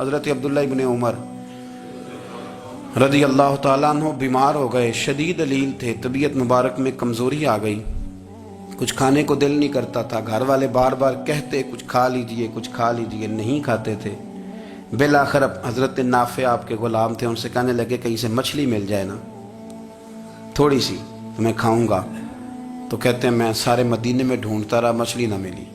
حضرت عبداللہ ابن عمر رضی اللہ تعالیٰ عنہ بیمار ہو گئے، شدید علیل تھے، طبیعت مبارک میں کمزوری آ گئی، کچھ کھانے کو دل نہیں کرتا تھا، گھر والے بار بار کہتے کچھ کھا لیجئے کچھ کھا لیجئے، نہیں کھاتے تھے۔ بالآخر حضرت نافع آپ کے غلام تھے، ان سے کہنے لگے کہیں سے مچھلی مل جائے نا تھوڑی سی تو میں کھاؤں گا۔ تو کہتے ہیں میں سارے مدینے میں ڈھونڈتا رہا، مچھلی نہ ملی،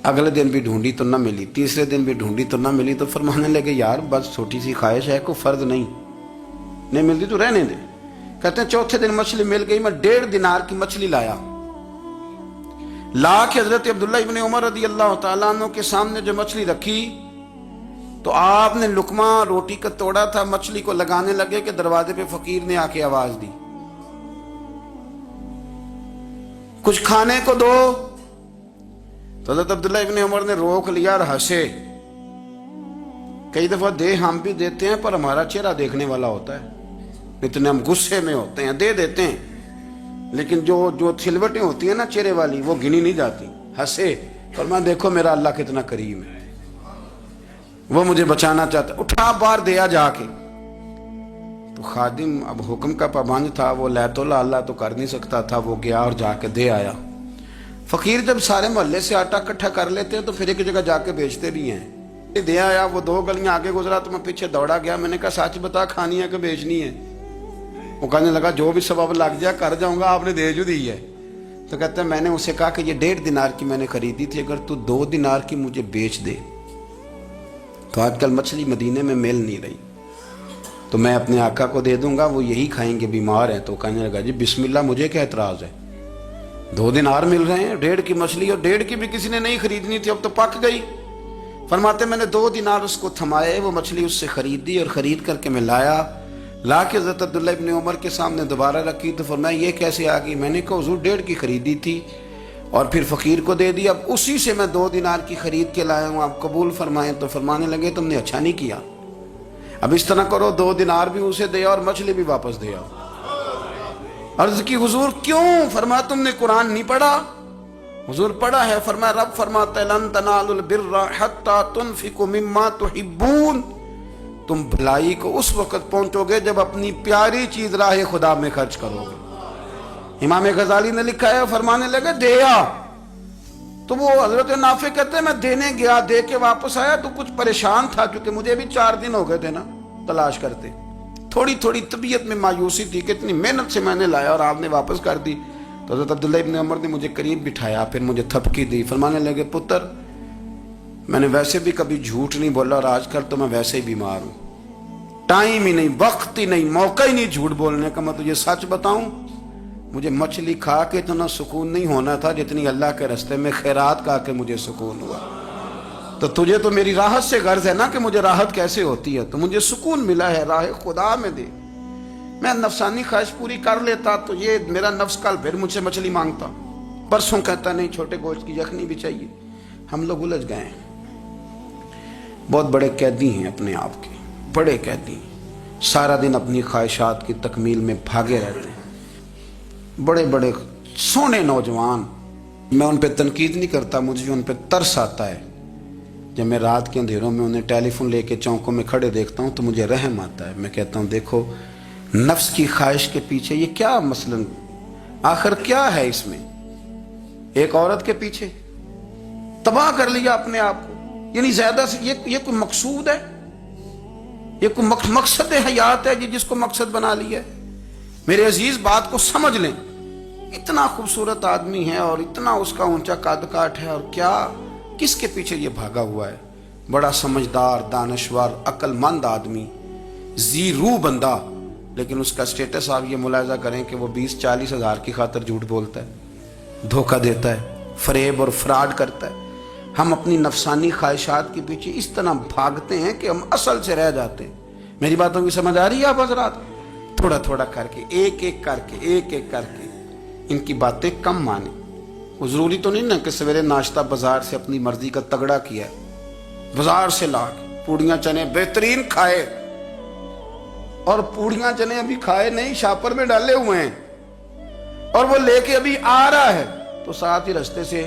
اگلے دن بھی ڈھونڈی تو نہ ملی، تیسرے دن بھی ڈھونڈی تو نہ ملی، تو فرمانے لگے یار بس چھوٹی سی خواہش ہے، کوئی فرض نہیں ملتی تو رہنے دے۔ کہتے ہیں چوتھے دن مچھلی مل گئی، میں 1.5 دینار کی مچھلی لایا، لا کے حضرت عبداللہ ابن عمر رضی اللہ تعالیٰ عنہ کے سامنے جو مچھلی رکھی تو آپ نے لقمہ روٹی کا توڑا تھا، مچھلی کو لگانے لگے کہ دروازے پہ فقیر نے آ کے آواز دی کچھ کھانے کو دو۔ تو حضرت عبداللہ ابن عمر نے روک لیا اور ہنسے۔ کئی دفعہ دے ہم بھی دیتے ہیں پر ہمارا چہرہ دیکھنے والا ہوتا ہے، اتنے ہم غصے میں ہوتے ہیں، دے دیتے ہیں، لیکن جو سلوٹیں ہوتی ہیں نا چہرے والی وہ گنی نہیں جاتی۔ ہنسے، فرمایا دیکھو میرا اللہ کتنا کریم ہے، وہ مجھے بچانا چاہتا، اٹھا بار دیا جا کے۔ تو خادم اب حکم کا پابند تھا، وہ لیت اللہ تو کر نہیں سکتا تھا، وہ گیا اور جا کے دے آیا۔ فقیر جب سارے محلے سے آٹا اکٹھا کر لیتے ہیں تو پھر ایک جگہ جا کے بیچتے بھی ہیں۔ دے آیا، وہ 2 گلیاں آگے گزرا تو میں پیچھے دوڑا گیا، میں نے کہا سچ بتا کھانی ہے کہ بیچنی ہے؟ وہ کہنے لگا جو بھی سبب لگ جائے کر جاؤں گا، آپ نے دے جو دی ہے۔ تو کہتا ہے میں نے اسے کہا کہ یہ 1.5 دینار کی میں نے خریدی تھی، اگر تو 2 دینار کی مجھے بیچ دے تو آج کل مچھلی مدینے میں مل نہیں رہی، تو میں اپنے آقا کو دے دوں گا، وہ یہی کھائیں گے، بیمار ہیں۔ تو کہنے لگا جی بسم اللہ، مجھے کیا اعتراض ہے، 2 دینار مل رہے ہیں، 1.5 کی مچھلی، اور 1.5 کی بھی کسی نے نہیں خریدنی تھی، اب تو پک گئی۔ فرماتے میں نے 2 دینار اس کو تھمائے، وہ مچھلی اس سے خریدی اور خرید کر کے میں لا کے حضرت عبداللہ ابن عمر کے سامنے دوبارہ رکھی۔ تو فرمایا یہ کیسے آ گئی؟ میں نے کہا حضور 1.5 کی خریدی تھی اور پھر فقیر کو دے دی، اب اسی سے میں 2 دینار کی خرید کے لایا ہوں، آپ قبول فرمائیں۔ تو فرمانے لگے تم نے اچھا نہیں کیا، اب اس طرح کرو 2 دینار بھی اسے دے اور مچھلی بھی واپس دے آؤ۔ عرض کی حضور کیوں؟ فرمایا تم نے قرآن نہیں پڑھا؟ حضور پڑھا ہے۔ فرمایا رب فرماتا ہے لن تنالوا البر حتی تنفقوا مما تحبون، تم بھلائی کو اس وقت پہنچو گے جب اپنی پیاری چیز راہ خدا میں خرچ کرو گے۔ امام غزالی نے لکھا ہے، فرمانے لگے دیا، تو وہ حضرت نافع کہتے ہیں میں دینے گیا، دے کے واپس آیا تو کچھ پریشان تھا کیونکہ مجھے بھی 4 دن ہو گئے تھے نا تلاش کرتے، تھوڑی تھوڑی طبیعت میں مایوسی تھی کہ اتنی محنت سے میں نے لایا اور آپ نے واپس کر دی۔ تو حضرت عبداللہ ابن عمر نے مجھے قریب بٹھایا، پھر مجھے تھپکی دی، فرمانے لگے پتر میں نے ویسے بھی کبھی جھوٹ نہیں بولا اور آج کل تو میں ویسے ہی بیمار ہوں، ٹائم ہی نہیں، وقت ہی نہیں، موقع ہی نہیں جھوٹ بولنے کا، میں تجھے سچ بتاؤں مجھے مچھلی کھا کے اتنا سکون نہیں ہونا تھا جتنی اللہ کے راستے میں خیرات کھا کے مجھے سکون ہوا۔ تو تجھے تو میری راحت سے غرض ہے نا کہ مجھے راحت کیسے ہوتی ہے، تو مجھے سکون ملا ہے، راہ خدا میں دے، میں نفسانی خواہش پوری کر لیتا تو یہ میرا نفس کل پھر مجھ سے مچھلی مانگتا، پرسوں کہتا نہیں چھوٹے گوشت کی یخنی بھی چاہیے۔ ہم لوگ الجھ گئے ہیں، بہت بڑے قیدی ہیں اپنے آپ کے، بڑے قیدی ہیں، سارا دن اپنی خواہشات کی تکمیل میں بھاگے رہتے ہیں، بڑے بڑے سونے نوجوان۔ میں ان پہ تنقید نہیں کرتا، مجھے ان پہ ترس آتا ہے، جب میں رات کے اندھیروں میں انہیں ٹیلی فون لے کے چوکوں میں کھڑے دیکھتا ہوں تو مجھے رحم آتا ہے۔ میں کہتا ہوں دیکھو نفس کی خواہش کے پیچھے یہ کیا مثلاً آخر کیا ہے اس میں، ایک عورت کے پیچھے تباہ کر لیا اپنے آپ کو، یعنی زیادہ سے یہ کوئی مقصود ہے، یہ کوئی مقصد حیات ہے جس کو مقصد بنا لیا ہے؟ میرے عزیز بات کو سمجھ لیں، اتنا خوبصورت آدمی ہے اور اتنا اس کا اونچا قد کاٹ ہے، اور کیا کس کے پیچھے یہ بھاگا ہوا ہے؟ بڑا سمجھدار، دانشور، عقل مند آدمی، ذی روح بندہ، لیکن اس کا سٹیٹس آپ یہ ملاحظہ کریں کہ وہ 20-40 ہزار کی خاطر جھوٹ بولتا ہے، دھوکہ دیتا ہے، فریب اور فراڈ کرتا ہے۔ ہم اپنی نفسانی خواہشات کے پیچھے اس طرح بھاگتے ہیں کہ ہم اصل سے رہ جاتے ہیں۔ میری باتوں کی سمجھ آ رہی ہے آپ حضرات؟ تھوڑا تھوڑا کر کے، ایک ایک کر کے ان کی باتیں کم مانیں۔ وہ ضروری تو نہیں نا کہ سویرے ناشتہ بازار سے اپنی مرضی کا تگڑا کیا ہے، بازار سے لا کے پوڑیاں چنے بہترین کھائے، اور پوڑیاں چنے ابھی کھائے نہیں، شاپر میں ڈالے ہوئے ہیں، اور وہ لے کے ابھی آ رہا ہے تو ساتھ ہی رستے سے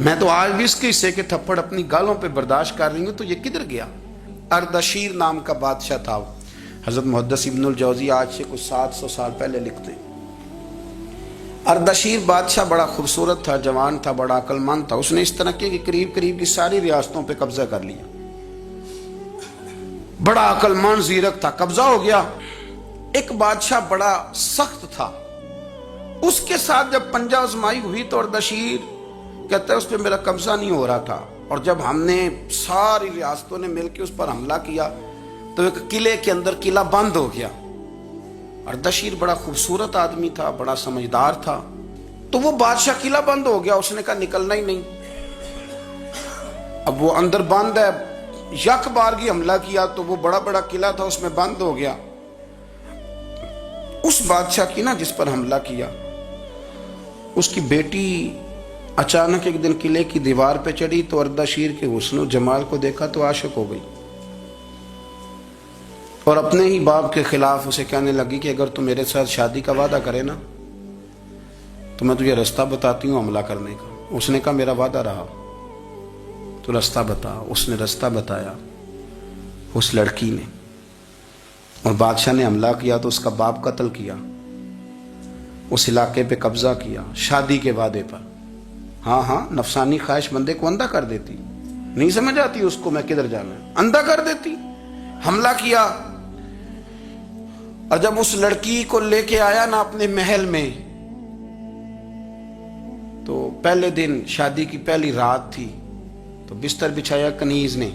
میں تو آج بھی اس کے حصے کے تھپڑ اپنی گالوں پہ برداشت کر رہی ہوں، تو یہ کدھر گیا؟ اردشیر نام کا بادشاہ تھا۔ حضرت محدث ابن الجوزی آج سے کچھ 700 سال پہلے لکھتے ہیں، اردشیر بادشاہ بڑا خوبصورت تھا، جوان تھا، بڑا عقل مند تھا۔ اس نے اس طرح کہ قریب کی ساری ریاستوں پہ قبضہ کر لیا۔ بڑا عقل مند زیرک تھا، قبضہ ہو گیا۔ ایک بادشاہ بڑا سخت تھا، اس کے ساتھ جب پنجہ آزمائی ہوئی تو اردشیر کہتا ہے اس پہ میرا قبضہ نہیں ہو رہا تھا، اور جب ہم نے ساری ریاستوں نے مل کے اس پر حملہ کیا تو ایک قلعے کے اندر قلعہ بند ہو گیا۔ اردشیر بڑا خوبصورت آدمی تھا، بڑا سمجھدار تھا، تو وہ بادشاہ قلعہ بند ہو گیا، اس نے کہا نکلنا ہی نہیں۔ اب وہ اندر بند ہے، یک بارگی حملہ کیا تو وہ بڑا قلعہ تھا، اس میں بند ہو گیا۔ اس بادشاہ کی نا جس پر حملہ کیا، اس کی بیٹی اچانک ایک دن قلعے کی دیوار پہ چڑھی تو اردشیر کے حسن و جمال کو دیکھا تو عاشق ہو گئی، اور اپنے ہی باپ کے خلاف اسے کہنے لگی کہ اگر تو میرے ساتھ شادی کا وعدہ کرے نا تو میں تجھے رستہ بتاتی ہوں حملہ کرنے کا۔ اس نے کہا میرا وعدہ رہا، تو رستہ بتا۔ اس نے رستہ بتایا اس لڑکی نے، اور بادشاہ نے حملہ کیا تو اس کا باپ قتل کیا، اس علاقے پہ قبضہ کیا شادی کے وعدے پر۔ ہاں نفسانی خواہش بندے کو اندھا کر دیتی، نہیں سمجھ آتی اس کو میں کدھر جانا ہے، اندھا کر دیتی۔ حملہ کیا، اور جب اس لڑکی کو لے کے آیا نا اپنے محل میں، تو پہلے دن شادی کی پہلی رات تھی، تو بستر بچھایا کنیز نے،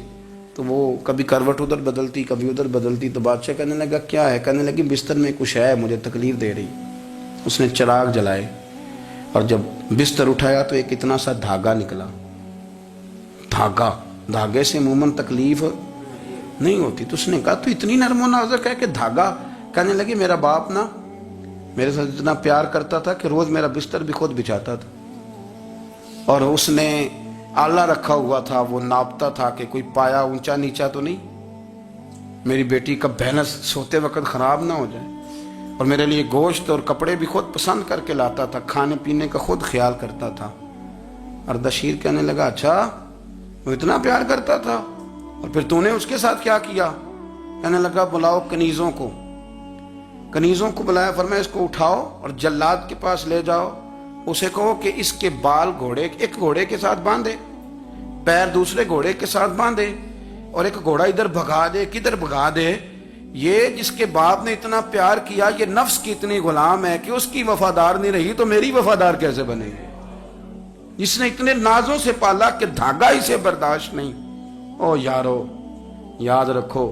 تو وہ کبھی کروٹ ادھر بدلتی کبھی ادھر بدلتی، تو بادشاہ کہنے لگا کیا ہے؟ کہنے لگی بستر میں کچھ ہے، مجھے تکلیف دے رہی۔ اس نے چراغ جلائے، اور جب بستر اٹھایا تو ایک اتنا سا دھاگا نکلا۔ دھاگے سے عموماً تکلیف نہیں ہوتی، تو اس نے کہا تو اتنی نرم و نازک ہے کہ دھاگا؟ کہنے لگی میرا باپ نا میرے ساتھ اتنا پیار کرتا تھا کہ روز میرا بستر بھی خود بچھاتا تھا، اور اس نے آلہ رکھا ہوا تھا، وہ ناپتا تھا کہ کوئی پایا اونچا نیچا تو نہیں، میری بیٹی کا بھینس سوتے وقت خراب نہ ہو جائے، اور میرے لیے گوشت اور کپڑے بھی خود پسند کر کے لاتا تھا، کھانے پینے کا خود خیال کرتا تھا۔ اردشیر کہنے لگا اچھا وہ اتنا پیار کرتا تھا، اور پھر تو نے اس کے ساتھ کیا کیا؟ کہنے لگا بلاؤ کنیزوں کو بلایا، فرمایا اس کو اٹھاؤ اور جلاد کے پاس لے جاؤ، اسے کہو کہ اس کے بال ایک گھوڑے کے ساتھ باندھے، پیر دوسرے گھوڑے کے ساتھ باندھے، اور ایک گھوڑا ادھر بھگا دے، کدھر بھگا دے؟ یہ جس کے باپ نے اتنا پیار کیا، یہ نفس کی اتنی غلام ہے کہ اس کی وفادار نہیں رہی تو میری وفادار کیسے بنے گی؟ جس نے اتنے نازوں سے پالا کہ دھاگا ہی سے برداشت نہیں۔ او یارو یاد رکھو،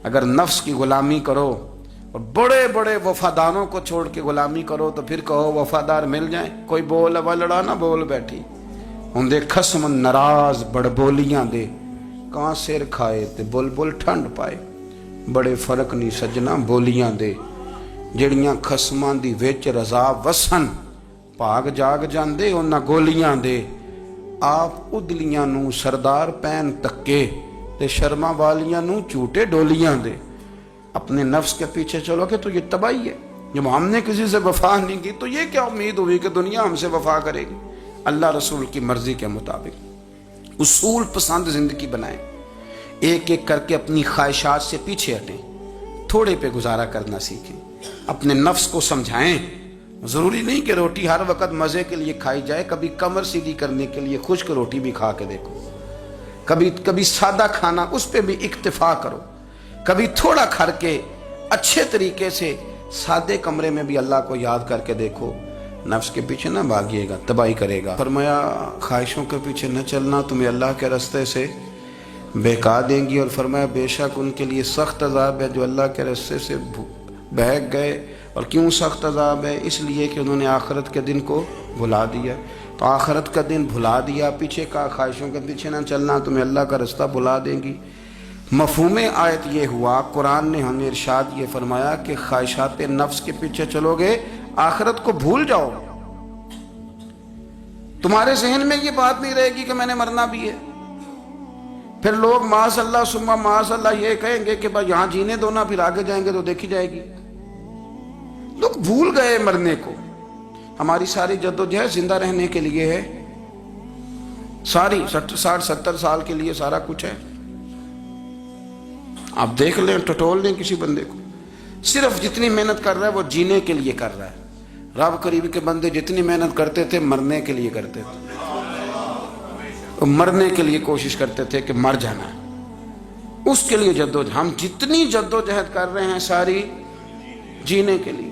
اگر نفس کی غلامی کرو اور بڑے بڑے وفاداروں کو چھوڑ کے غلامی کرو تو پھر کہو وفادار مل جائیں، کوئی بول اب لڑا نہ بول بیٹھی ہوں دے خسم ناراض بڑ بولیاں دے، کہاں سر کھائے تے بلبل ٹھنڈ پائے، بڑے فرق نہیں سجنا بولیاں دے، جڑیاں خسماں دی وچ رضا وسن، پاگ جاگ جاندے انہاں گولیاں دے، آپ ادلیاں نو سردار پین تکے تے شرما والیاں نو چوٹے ڈولیاں دے۔ اپنے نفس کے پیچھے چلو گے تو یہ تباہی ہے۔ جب ہم نے کسی سے وفا نہیں کی تو یہ کیا امید ہوئی کہ دنیا ہم سے وفا کرے گی؟ اللہ رسول کی مرضی کے مطابق اصول پسند زندگی بنائیں، ایک ایک کر کے اپنی خواہشات سے پیچھے ہٹیں، تھوڑے پہ گزارا کرنا سیکھیں، اپنے نفس کو سمجھائیں۔ ضروری نہیں کہ روٹی ہر وقت مزے کے لیے کھائی جائے، کبھی کمر سیدھی کرنے کے لیے خشک روٹی بھی کھا کے دیکھو، کبھی سادہ کھانا اس پہ بھی اکتفا کرو، کبھی تھوڑا کھر کے اچھے طریقے سے سادے کمرے میں بھی اللہ کو یاد کر کے دیکھو۔ نفس کے پیچھے نہ بھاگیے گا، تباہی کرے گا۔ فرمایا خواہشوں کے پیچھے نہ چلنا، تمہیں اللہ کے راستے سے بہکا دیں گی، اور فرمایا بے شک ان کے لیے سخت عذاب ہے جو اللہ کے راستے سے بہک گئے۔ اور کیوں سخت عذاب ہے؟ اس لیے کہ انہوں نے آخرت کے دن کو بھلا دیا۔ تو آخرت کا دن بھلا دیا، پیچھے کا خواہشوں کے پیچھے نہ چلنا، تمہیں اللہ کا راستہ بھلا دیں گی۔ مفہوم آیت یہ ہوا، قرآن نے ہمیں ارشاد یہ فرمایا کہ خواہشات نفس کے پیچھے چلو گے آخرت کو بھول جاؤ، تمہارے ذہن میں یہ بات نہیں رہے گی کہ میں نے مرنا بھی ہے۔ پھر لوگ معاذ اللہ ثم معاذ اللہ یہ کہیں گے کہ بھائی یہاں جینے دو نا، پھر آگے جائیں گے تو دیکھی جائے گی۔ لوگ بھول گئے مرنے کو۔ ہماری ساری جدوجہد زندہ رہنے کے لیے ہے، ساری 60-70 سال کے لیے سارا کچھ ہے. آپ دیکھ لیں, ٹٹول لیں کسی بندے کو, صرف جتنی محنت کر رہا ہے وہ جینے کے لیے کر رہا ہے. رب کریم کے بندے جتنی محنت کرتے تھے مرنے کے لیے کرتے تھے, مرنے کے لیے کوشش کرتے تھے کہ مر جانا ہے, اس کے لیے جدوجہد. ہم جتنی جدوجہد کر رہے ہیں ساری جینے کے لیے,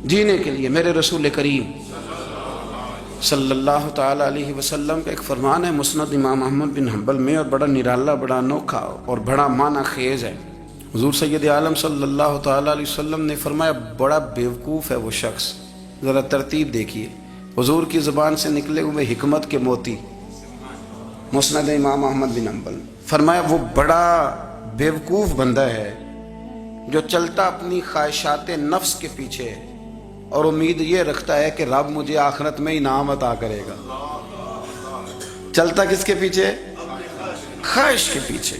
جینے کے لیے. میرے رسول کریم صلی اللہ تعالی علیہ وسلم کا ایک فرمان ہے مسند امام احمد بن حنبل میں, اور بڑا نرالا, بڑا انوکھا اور بڑا معنی خیز ہے. حضور سید عالم صلی اللہ تعالی علیہ وسلم نے فرمایا بڑا بیوقوف ہے وہ شخص. ذرا ترتیب دیکھیے, حضور کی زبان سے نکلے ہوئے حکمت کے موتی, مسند امام احمد بن حنبل. فرمایا وہ بڑا بیوقوف بندہ ہے جو چلتا اپنی خواہشات نفس کے پیچھے اور امید یہ رکھتا ہے کہ رب مجھے آخرت میں انعام عطا کرے گا. چلتا کس کے پیچھے؟ خواہش کے پیچھے,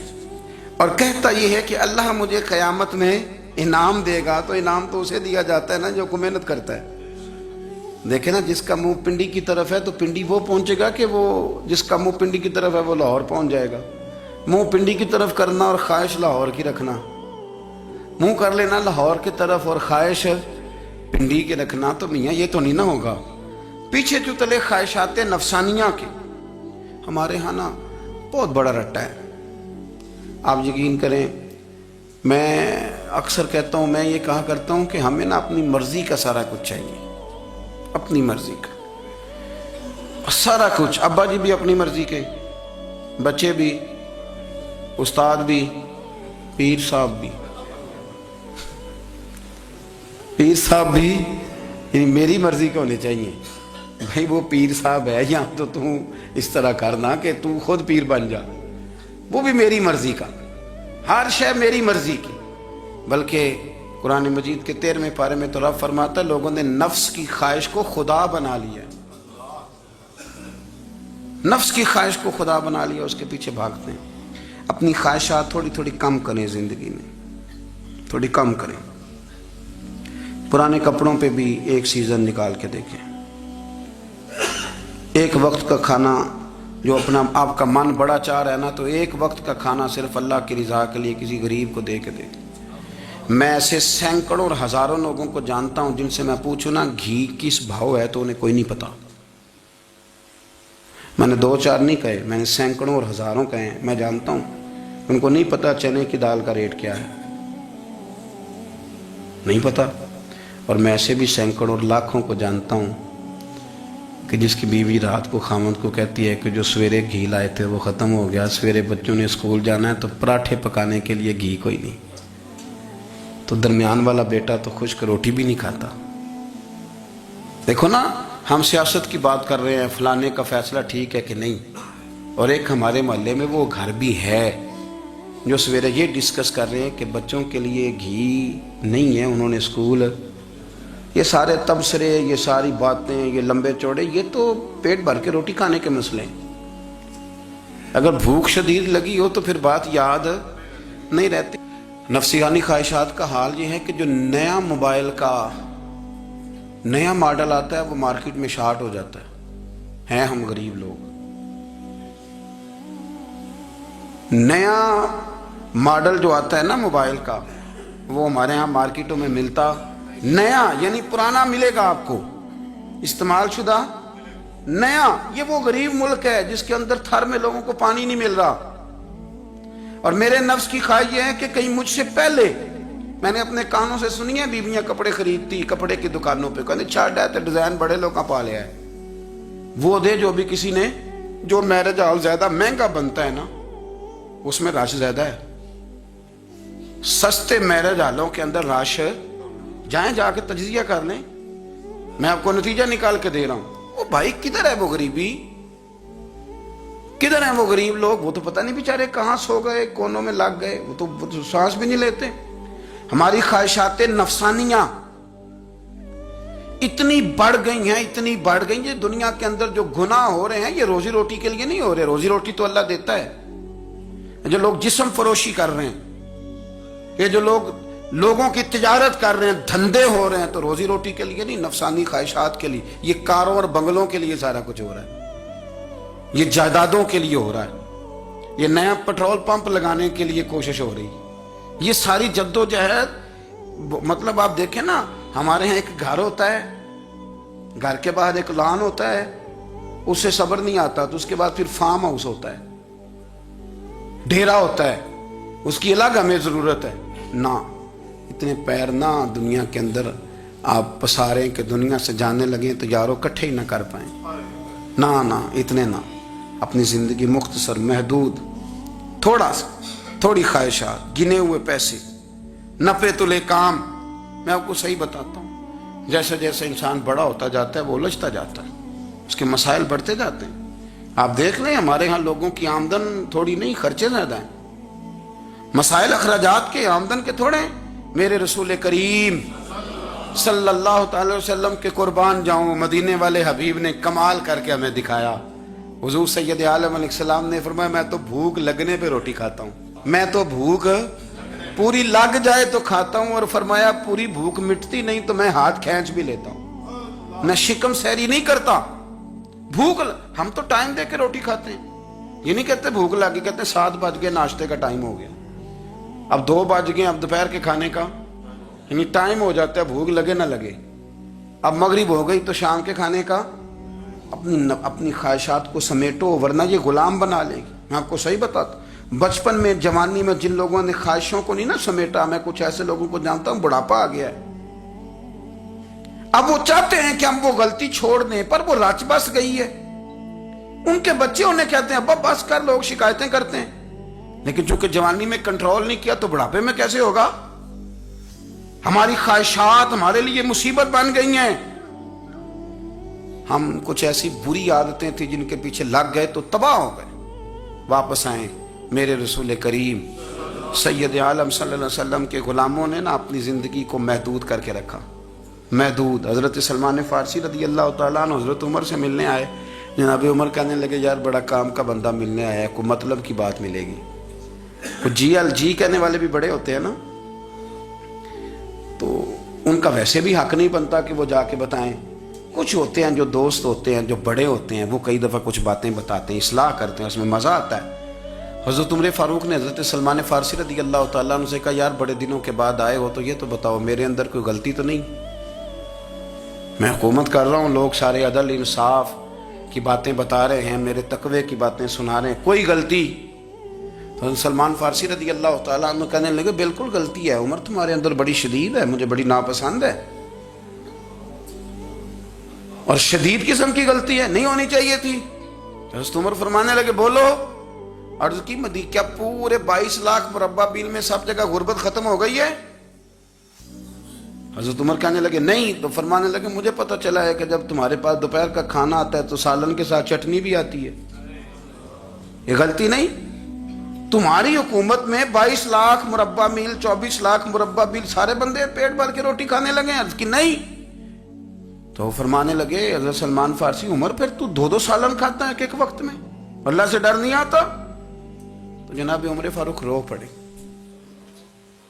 اور کہتا یہ ہے کہ اللہ مجھے قیامت میں انعام دے گا. تو انعام تو اسے دیا جاتا ہے نا جو کو محنت کرتا ہے. دیکھیں نا, جس کا منہ پنڈی کی طرف ہے تو پنڈی وہ پہنچے گا کہ وہ جس کا منہ پنڈی کی طرف ہے وہ لاہور پہنچ جائے گا. منہ پنڈی کی طرف کرنا اور خواہش لاہور کی رکھنا, منہ کر لینا لاہور کی طرف اور خواہش پنڈی کے رکھنا, تو میاں یہ تو نہیں نہ ہوگا. پیچھے جو تلے خواہشات نفسانیہ کے ہمارے ہاں نا بہت بڑا رٹا ہے. آپ یقین کریں, میں اکثر کہتا ہوں, میں یہ کہا کرتا ہوں کہ ہمیں نا اپنی مرضی کا سارا کچھ چاہیے, اپنی مرضی کا سارا کچھ. ابا جی بھی اپنی مرضی کے, بچے بھی, استاد بھی, پیر صاحب بھی, پیر صاحب بھی, یعنی میری مرضی کے ہونے چاہیے. بھائی وہ پیر صاحب ہے یا تو اس طرح کرنا کہ تو خود پیر بن جا, وہ بھی میری مرضی کا, ہر شے میری مرضی کی. بلکہ قرآن مجید کے 13ویں پارے میں تو رب فرماتا ہے لوگوں نے نفس کی خواہش کو خدا بنا لیا, نفس کی خواہش کو خدا بنا لیا, اس کے پیچھے بھاگتے ہیں. اپنی خواہشات تھوڑی تھوڑی کم کریں زندگی میں, تھوڑی کم کریں. پرانے کپڑوں پہ بھی ایک سیزن نکال کے دیکھیں. ایک وقت کا کھانا جو اپنا آپ کا من بڑا چاہ رہا ہے نا, تو ایک وقت کا کھانا صرف اللہ کی رضا کے لیے کسی غریب کو دے کے دے. میں ایسے سینکڑوں اور ہزاروں لوگوں کو جانتا ہوں جن سے میں پوچھوں نا گھی کس بھاؤ ہے تو انہیں کوئی نہیں پتا. میں نے 2-4 نہیں کہے, میں نے سینکڑوں اور ہزاروں کہے ہیں. میں جانتا ہوں ان کو نہیں پتا چنے کی دال کا ریٹ کیا ہے, نہیں پتا. اور میں ایسے بھی سینکڑوں اور لاکھوں کو جانتا ہوں کہ جس کی بیوی رات کو خامند کو کہتی ہے کہ جو سویرے گھی لائے تھے وہ ختم ہو گیا, سویرے بچوں نے اسکول جانا ہے تو پراٹھے پکانے کے لیے گھی کوئی نہیں. تو درمیان والا بیٹا تو خشک روٹی بھی نہیں کھاتا. دیکھو نا, ہم سیاست کی بات کر رہے ہیں, فلانے کا فیصلہ ٹھیک ہے کہ نہیں, اور ایک ہمارے محلے میں وہ گھر بھی ہے جو سویرے یہ ڈسکس کر رہے ہیں کہ بچوں کے لیے گھی نہیں ہے, انہوں نے اسکول. یہ سارے تبصرے, یہ ساری باتیں, یہ لمبے چوڑے, یہ تو پیٹ بھر کے روٹی کھانے کے مسئلے ہیں. اگر بھوک شدید لگی ہو تو پھر بات یاد نہیں رہتی. نفسیانی خواہشات کا حال یہ ہے کہ جو نیا موبائل کا نیا ماڈل آتا ہے وہ مارکیٹ میں شارٹ ہو جاتا ہے. ہیں ہم غریب لوگ, نیا ماڈل جو آتا ہے نا موبائل کا وہ ہمارے ہاں مارکیٹوں میں ملتا نیا, یعنی پرانا ملے گا آپ کو, استعمال شدہ نیا. یہ وہ غریب ملک ہے جس کے اندر تھر میں لوگوں کو پانی نہیں مل رہا. اور میرے نفس کی خواہش یہ ہے کہ کہیں مجھ سے پہلے, میں نے اپنے کانوں سے سنی ہے بیویاں کپڑے خریدتی کپڑے کی دکانوں پہ, کہنے چھاٹ ہے تو ڈیزائن بڑے لوگ کا پا لیا ہے, وہ دے جو بھی کسی نے. جو میرج ہال زیادہ مہنگا بنتا ہے نا اس میں رش زیادہ ہے. سستے میرج ہالوں کے اندر رش, جائیں جا کے تجزیہ کر لیں, میں آپ کو نتیجہ نکال کے دے رہا ہوں. وہ بھائی کدھر ہے وہ غریبی, کدھر ہیں وہ غریب لوگ؟ وہ تو پتہ نہیں بیچارے کہاں سو گئے, کونوں میں لگ گئے, وہ تو سانس بھی نہیں لیتے. ہماری خواہشات نفسانیہ اتنی بڑھ گئی ہیں, اتنی بڑھ گئی ہیں. دنیا کے اندر جو گناہ ہو رہے ہیں یہ روزی روٹی کے لیے نہیں ہو رہے, روزی روٹی تو اللہ دیتا ہے. جو لوگ جسم فروشی کر رہے ہیں, یہ جو لوگ لوگوں کی تجارت کر رہے ہیں, دھندے ہو رہے ہیں, تو روزی روٹی کے لیے نہیں, نفسانی خواہشات کے لیے. یہ کاروں اور بنگلوں کے لیے سارا کچھ ہو رہا ہے. یہ جائیدادوں کے لیے ہو رہا ہے، یہ نیا پیٹرول پمپ لگانے کے لیے کوشش ہو رہی، یہ ساری جدوجہد۔ مطلب آپ دیکھیں نا، ہمارے ہاں ایک گھر ہوتا ہے، گھر کے باہر ایک لان ہوتا ہے، اس سے صبر نہیں آتا تو اس کے بعد پھر فارم ہاؤس ہوتا ہے، ڈیرا ہوتا ہے، اس کی الگ ہمیں ضرورت ہے۔ نہ، اتنے پیر نہ دنیا کے اندر آپ پساریں کہ دنیا سے جانے لگیں تو یارو کٹھے ہی نہ کر پائیں۔ نہ اتنے نہ، اپنی زندگی مختصر، محدود، تھوڑا سا، تھوڑی خواہشات، گنے ہوئے پیسے، نپے تلے کام۔ میں آپ کو صحیح بتاتا ہوں، جیسے جیسے انسان بڑا ہوتا جاتا ہے وہ الجھتا جاتا ہے، اس کے مسائل بڑھتے جاتے ہیں۔ آپ دیکھ لیں ہمارے ہاں لوگوں کی آمدن تھوڑی نہیں، خرچے زیادہ ہیں، مسائل اخراجات کے، آمدن کے تھوڑے ہیں۔ میرے رسول کریم صلی اللہ تعالی وسلم کے قربان جاؤں، مدینے والے حبیب نے کمال کر کے ہمیں دکھایا۔ حضور سید عالم علیہ السلام نے فرمایا میں تو بھوک لگنے پہ روٹی کھاتا ہوں، میں تو بھوک پوری لگ جائے تو کھاتا ہوں، اور فرمایا پوری بھوک مٹتی نہیں تو میں ہاتھ کھینچ بھی لیتا ہوں، میں شکم سیری نہیں کرتا۔ بھوک، ہم تو ٹائم دے کے روٹی کھاتے ہیں، یہ نہیں کہتے بھوک لگی، کہتے 7 بج گئے، ناشتے کا ٹائم ہو گیا، اب 2 بج گئے، اب دوپہر کے کھانے کا یعنی ٹائم ہو جاتا ہے، بھوک لگے نہ لگے، اب مغرب ہو گئی تو شام کے کھانے کا۔ اپنی خواہشات کو سمیٹو ورنہ یہ غلام بنا لے گی۔ میں آپ کو صحیح بتاتا ہوں، بچپن میں، جوانی میں جن لوگوں نے خواہشوں کو نہیں نہ سمیٹا، میں کچھ ایسے لوگوں کو جانتا ہوں بڑھاپا آ گیا ہے، اب وہ چاہتے ہیں کہ ہم وہ غلطی چھوڑ دیں پر وہ رچ بس گئی ہے، ان کے بچے انہیں کہتے ہیں ابا بس کر، لوگ شکایتیں کرتے ہیں، لیکن چونکہ جوانی میں کنٹرول نہیں کیا تو بڑھاپے میں کیسے ہوگا؟ ہماری خواہشات ہمارے لیے مصیبت بن گئی ہیں۔ ہم کچھ ایسی بری عادتیں تھیں جن کے پیچھے لگ گئے تو تباہ ہو گئے۔ واپس آئیں، میرے رسول کریم سید عالم صلی اللہ علیہ وسلم کے غلاموں نے نا اپنی زندگی کو محدود کر کے رکھا، محدود۔ حضرت سلمان فارسی رضی اللہ تعالیٰ عنہ حضرت عمر سے ملنے آئے، جناب عمر کہنے لگے یار بڑا کام کا بندہ ملنے آیا ہے، کوئی مطلب کی بات ملے گی۔ جی کہنے والے بھی بڑے ہوتے ہیں نا، تو ان کا ویسے بھی حق نہیں بنتا کہ وہ جا کے بتائیں۔ کچھ ہوتے ہیں جو دوست ہوتے ہیں، جو بڑے ہوتے ہیں، وہ کئی دفعہ کچھ باتیں بتاتے ہیں، اصلاح کرتے ہیں، اس میں مزہ آتا ہے۔ حضرت عمر فاروق نے حضرت سلمان فارسی رضی اللہ تعالیٰ عنہ سے کہا یار بڑے دنوں کے بعد آئے ہو تو یہ تو بتاؤ میرے اندر کوئی غلطی تو نہیں؟ میں حکومت کر رہا ہوں، لوگ سارے عدل انصاف کی باتیں بتا رہے ہیں، میرے تقوی کی باتیں سنا رہے ہیں، کوئی غلطی؟ تو سلمان فارسی رضی اللہ تعالیٰ عنہ کہنے لگے بالکل غلطی ہے عمر، تمہارے اندر بڑی شدید ہے، مجھے بڑی ناپسند ہے، اور شدید قسم کی غلطی ہے، نہیں ہونی چاہیے تھی۔ حضرت عمر فرمانے لگے بولو۔ عرض کی مدی کیا پورے 22 لاکھ مربع میل میں سب جگہ غربت ختم ہو گئی ہے؟ حضرت عمر کہنے لگے نہیں، تو فرمانے لگے مجھے پتہ چلا ہے کہ جب تمہارے پاس دوپہر کا کھانا آتا ہے تو سالن کے ساتھ چٹنی بھی آتی ہے، یہ غلطی نہیں؟ تمہاری حکومت میں 22 لاکھ مربع میل، 24 لاکھ مربع میل سارے بندے پیٹ بھر کے روٹی کھانے لگے ہیں؟ عرض کی نہیں۔ تو فرمانے لگے حضرت سلمان فارسی عمر پھر تو 2 سالن کھاتا ہے ایک وقت میں، اللہ سے ڈر نہیں آتا؟ تو جناب عمر فاروق رو پڑے۔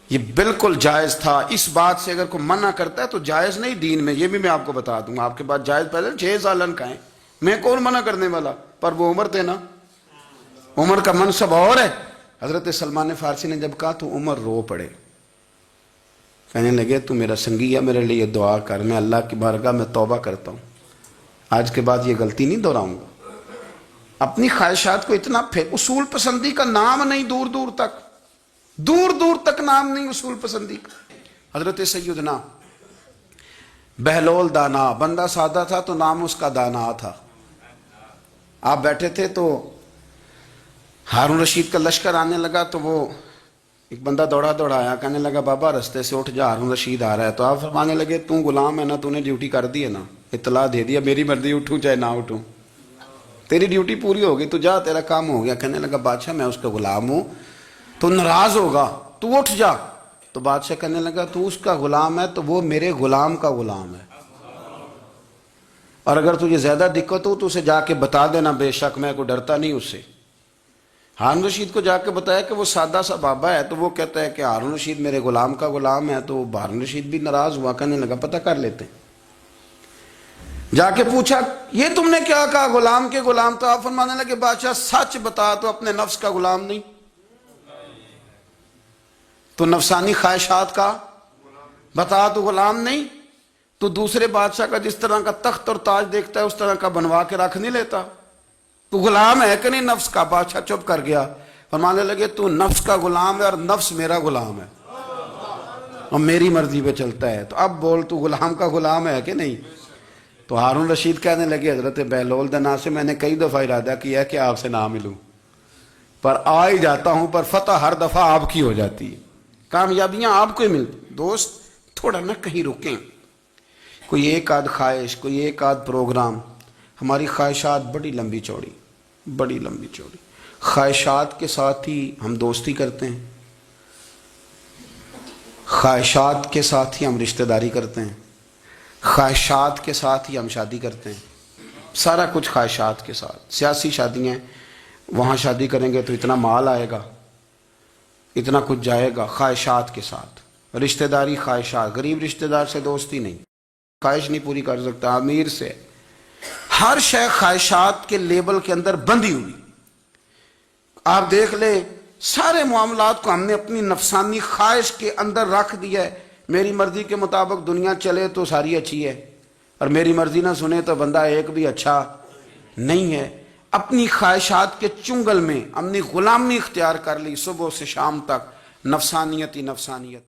یہ بالکل جائز تھا، اس بات سے اگر کوئی منع کرتا ہے تو جائز نہیں دین میں، یہ بھی میں آپ کو بتا دوں گا، آپ کے پاس جائز پہلے 6 سالن کھائیں، میں کون منع کرنے والا؟ پر وہ عمر تھے نا، عمر کا منصب اور ہے۔ حضرت سلمان فارسی نے جب کہا تو عمر رو پڑے، کہنے لگے تو میرا سنگی ہے، میرے لیے دعا کر، میں اللہ کی بارگاہ میں توبہ کرتا ہوں، آج کے بعد یہ غلطی نہیں دہراؤں گا۔ اپنی خواہشات کو اتنا اصول پسندی کا نام نہیں، دور دور تک نام نہیں اصول پسندی کا۔ حضرت سیدنا بہلول دانا، بندہ سادہ تھا تو نام اس کا دانا تھا۔ آپ بیٹھے تھے تو ہارون رشید کا لشکر آنے لگا تو وہ ایک بندہ دوڑا آیا، کہنے لگا بابا رستے سے اٹھ جا، ہارون رشید آ رہا ہے۔ تو آپ فرمانے لگے تو غلام ہے نا، تو نے ڈیوٹی کر دی ہے نا، اطلاع دے دیا، میری مرضی اٹھوں چاہے نہ اٹھوں، تیری ڈیوٹی پوری ہوگی، تو جا، تیرا کام ہو گیا۔ کہنے لگا بادشاہ میں اس کا غلام ہوں، تو ناراض ہوگا، تو اٹھ جا۔ تو بادشاہ کہنے لگا تو اس کا غلام ہے تو وہ میرے غلام کا غلام ہے، اور اگر تجھے زیادہ دقت ہو تو اسے جا کے بتا دینا، بے شک میں کو ڈرتا نہیں اس سے۔ ہارون رشید کو جا کے بتایا کہ وہ سادہ سا بابا ہے، تو وہ کہتا ہے کہ ہارون رشید میرے غلام کا غلام ہے، تو ہارون رشید بھی ناراض ہوا، کہنے لگا پتہ کر لیتے۔ جا کے پوچھا یہ تم نے کیا کہا غلام کے غلام؟ تو آپ فرمانے لگے بادشاہ سچ بتا تو اپنے نفس کا غلام نہیں تو نفسانی خواہشات کا بتا تو غلام نہیں تو دوسرے بادشاہ کا جس طرح کا تخت اور تاج دیکھتا ہے اس طرح کا بنوا کے رکھ نہیں لیتا؟ تو غلام ہے کہ نہیں نفس کا؟ بادشاہ چپ کر گیا. فرمانے لگے تو نفس کا غلام ہے اور نفس میرا غلام ہے اور میری مرضی پہ چلتا ہے. تو اب بول تو غلام کا غلام ہے کہ نہیں؟ تو ہارون رشید کہنے لگے حضرت بہلول دنا سے میں نے کئی دفعہ ارادہ کیا کہ آپ سے نہ ملوں پر آ ہی جاتا ہوں، پر فتح ہر دفعہ آپ کی ہو جاتی ہے، کامیابیاں آپ کو ہی ملتی. دوست تھوڑا نہ کہیں رکیں، کوئی ایک آدھ خواہش، کوئی ایک آدھ پروگرام. ہماری خواہشات بڑی لمبی چوڑی، بڑی لمبی چوڑی. خواہشات کے ساتھ ہی ہم دوستی کرتے ہیں، خواہشات کے ساتھ ہی ہم رشتہ داری کرتے ہیں، خواہشات کے ساتھ ہی ہم شادی کرتے ہیں. سارا کچھ خواہشات کے ساتھ. سیاسی شادیاں، وہاں شادی کریں گے تو اتنا مال آئے گا، اتنا کچھ جائے گا. خواہشات کے ساتھ رشتہ داری، خواہشات. غریب رشتہ دار سے دوستی نہیں، خواہش نہیں پوری کر سکتا. امیر سے ہر شے خواہشات کے لیبل کے اندر بندھی ہوئی. آپ دیکھ لیں سارے معاملات کو ہم نے اپنی نفسانی خواہش کے اندر رکھ دیا ہے. میری مرضی کے مطابق دنیا چلے تو ساری اچھی ہے اور میری مرضی نہ سنے تو بندہ ایک بھی اچھا نہیں ہے. اپنی خواہشات کے چنگل میں ہم نے غلامی اختیار کر لی، صبح سے شام تک نفسانیت ہی نفسانیت.